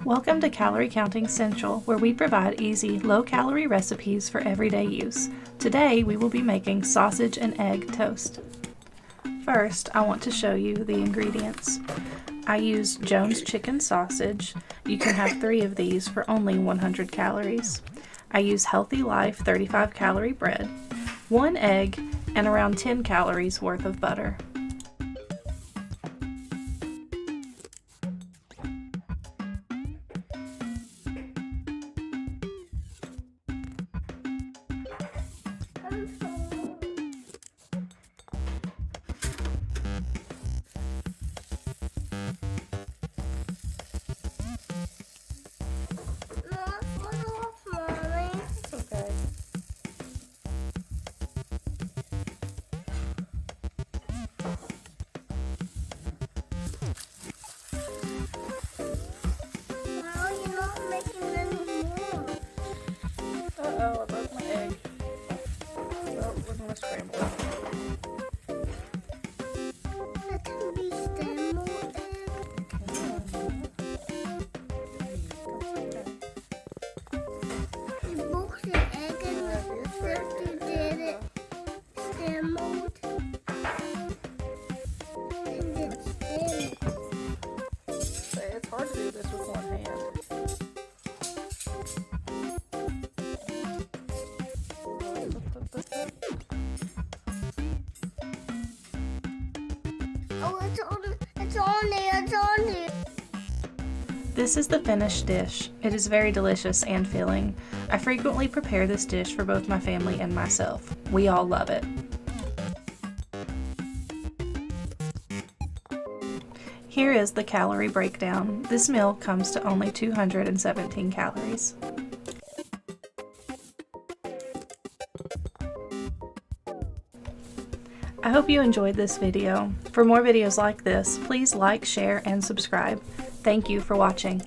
Welcome to Calorie Counting Central, where we provide easy, low-calorie recipes for everyday use. Today, we will be making sausage and egg toast. First, I want to show you the ingredients. I use Jones chicken sausage. You can have 3 of these for only 100 calories. I use Healthy Life 35 calorie bread, 1 egg, and around 10 calories worth of butter. Uh-oh, I broke my egg. Well, we're gonna scramble it. That can be scrambled egg. You broke the egg and first you did it scrambled. And it's thin. It's hard to do this with one hand. Oh, it's on there. This is the finished dish. It is very delicious and filling. I frequently prepare this dish for both my family and myself. We all love it. Here is the calorie breakdown. This meal comes to only 217 calories. I hope you enjoyed this video. For more videos like this, please like, share, and subscribe. Thank you for watching.